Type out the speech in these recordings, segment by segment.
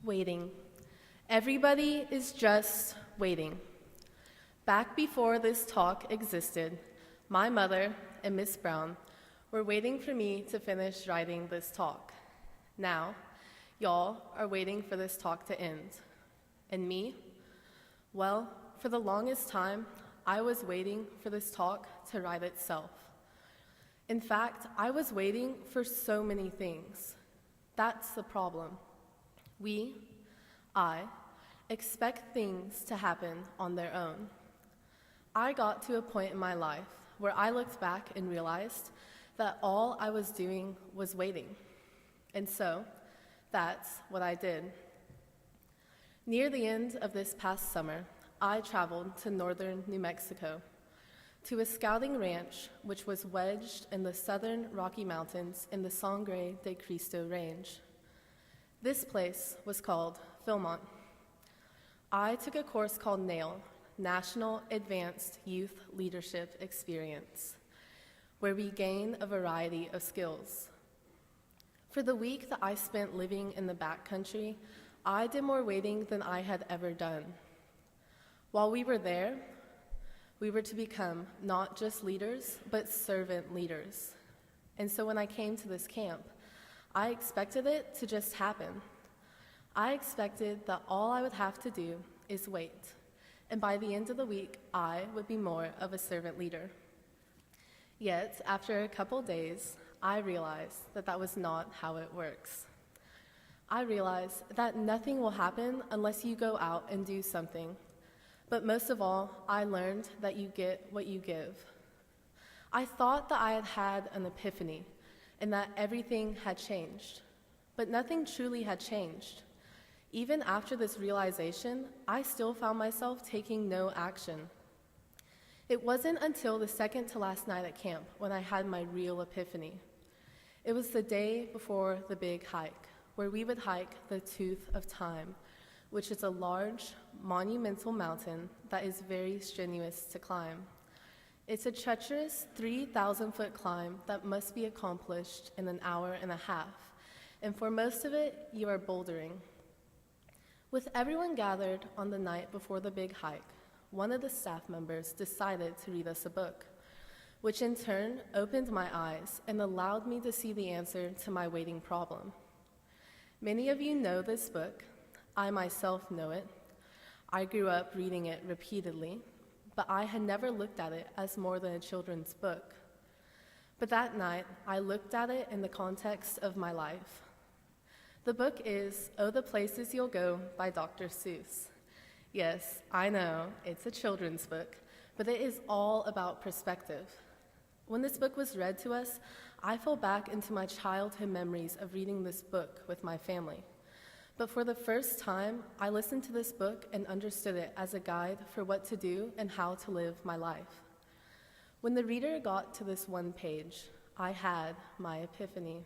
Waiting. Everybody is just waiting. Back before this talk existed, my mother and Miss Brown were waiting for me to finish writing this talk. Now, y'all are waiting for this talk to end. And me? Well, for the longest time, I was waiting for this talk to write itself. In fact, I was waiting for so many things. That's the problem. I expect things to happen on their own. I got to a point in my life where I looked back and realized that all I was doing was waiting. And so, that's what I did. Near the end of this past summer, I traveled to northern New Mexico to a scouting ranch which was wedged in the southern Rocky Mountains in the Sangre de Cristo Range. This place was called Philmont. I took a course called NAIL, National Advanced Youth Leadership Experience, where we gain a variety of skills. For the week that I spent living in the backcountry, I did more waiting than I had ever done. While we were there, we were to become not just leaders, but servant leaders. And so when I came to this camp, I expected it to just happen. I expected that all I would have to do is wait, and by the end of the week, I would be more of a servant leader. Yet, after a couple days, I realized that that was not how it works. I realized that nothing will happen unless you go out and do something. But most of all, I learned that you get what you give. I thought that I had had an epiphany and that everything had changed. But nothing truly had changed. Even after this realization, I still found myself taking no action. It wasn't until the second to last night at camp when I had my real epiphany. It was the day before the big hike, where we would hike the Tooth of Time, which is a large, monumental mountain that is very strenuous to climb. It's a treacherous 3,000-foot climb that must be accomplished in an hour and a half, and for most of it, you are bouldering. With everyone gathered on the night before the big hike, one of the staff members decided to read us a book, which in turn opened my eyes and allowed me to see the answer to my waiting problem. Many of you know this book. I myself know it. I grew up reading it repeatedly, but I had never looked at it as more than a children's book. But that night, I looked at it in the context of my life. The book is Oh, the Places You'll Go by Dr. Seuss. Yes, I know, it's a children's book, but it is all about perspective. When this book was read to us, I fell back into my childhood memories of reading this book with my family. But for the first time, I listened to this book and understood it as a guide for what to do and how to live my life. When the reader got to this one page, I had my epiphany.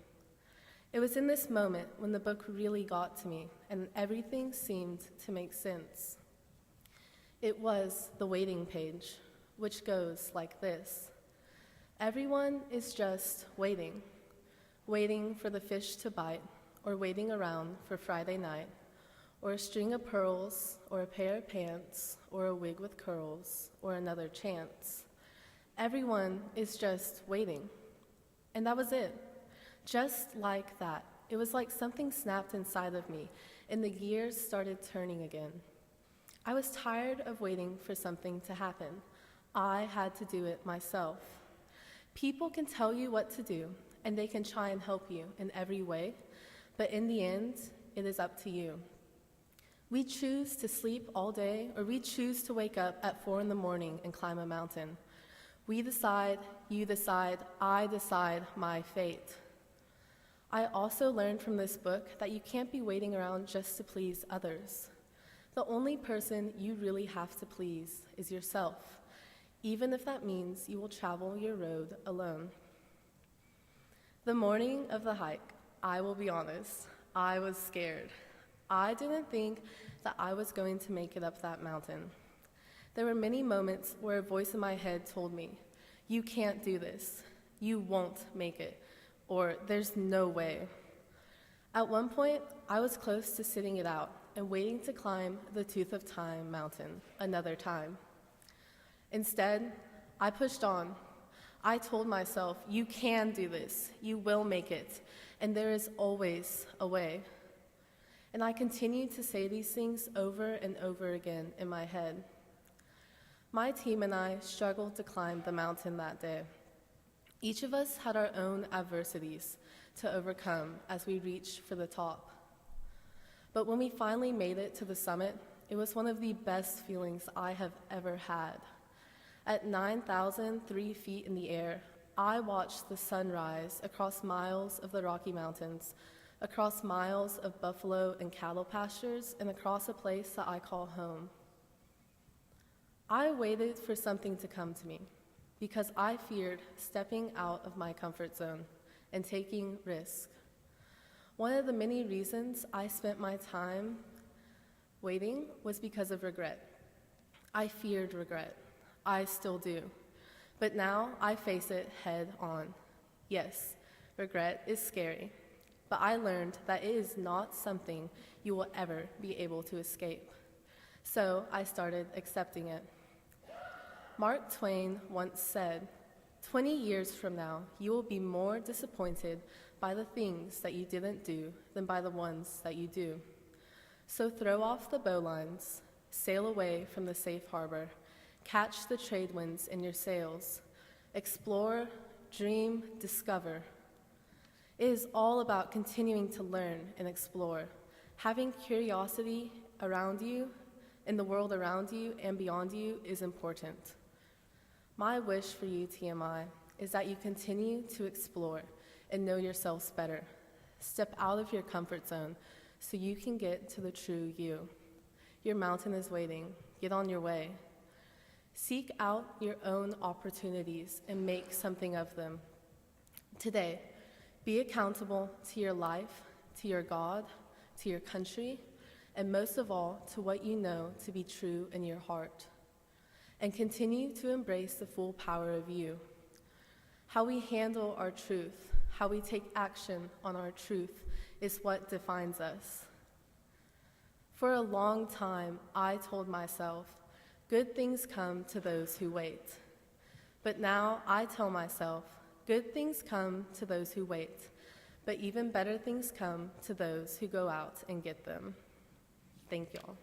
It was in this moment when the book really got to me and everything seemed to make sense. It was the waiting page, which goes like this. Everyone is just waiting, waiting for the fish to bite, or waiting around for Friday night, or a string of pearls, or a pair of pants, or a wig with curls, or another chance. Everyone is just waiting. And that was it. Just like that. It was like something snapped inside of me, and the gears started turning again. I was tired of waiting for something to happen. I had to do it myself. People can tell you what to do, and they can try and help you in every way, but in the end, it is up to you. We choose to sleep all day, or we choose to wake up at 4 a.m. and climb a mountain. We decide, you decide, I decide my fate. I also learned from this book that you can't be waiting around just to please others. The only person you really have to please is yourself, even if that means you will travel your road alone. The morning of the hike, I will be honest, I was scared. I didn't think that I was going to make it up that mountain. There were many moments where a voice in my head told me, you can't do this, you won't make it, or there's no way. At one point, I was close to sitting it out and waiting to climb the Tooth of Time mountain another time. Instead, I pushed on. I told myself, you can do this, you will make it, and there is always a way. And I continued to say these things over and over again in my head. My team and I struggled to climb the mountain that day. Each of us had our own adversities to overcome as we reached for the top. But when we finally made it to the summit, it was one of the best feelings I have ever had. At 9,003 feet in the air, I watched the sun rise across miles of the Rocky Mountains, across miles of buffalo and cattle pastures, and across a place that I call home. I waited for something to come to me because I feared stepping out of my comfort zone and taking risks. One of the many reasons I spent my time waiting was because of regret. I feared regret. I still do. But now I face it head on. Yes, regret is scary, but I learned that it is not something you will ever be able to escape. So I started accepting it. Mark Twain once said, 20 years from now, you will be more disappointed by the things that you didn't do than by the ones that you do. So throw off the bowlines, sail away from the safe harbor, catch the trade winds in your sails, explore, dream, discover. It is all about continuing to learn and explore. Having curiosity around you, in the world around you and beyond you is important. My wish for you, TMI, is that you continue to explore and know yourselves better. Step out of your comfort zone so you can get to the true you. Your mountain is waiting. Get on your way. Seek out your own opportunities and make something of them. Today, be accountable to your life, to your God, to your country, and most of all, to what you know to be true in your heart. And continue to embrace the full power of you. How we handle our truth, how we take action on our truth is what defines us. For a long time, I told myself, good things come to those who wait. But now I tell myself, good things come to those who wait, but even better things come to those who go out and get them. Thank y'all.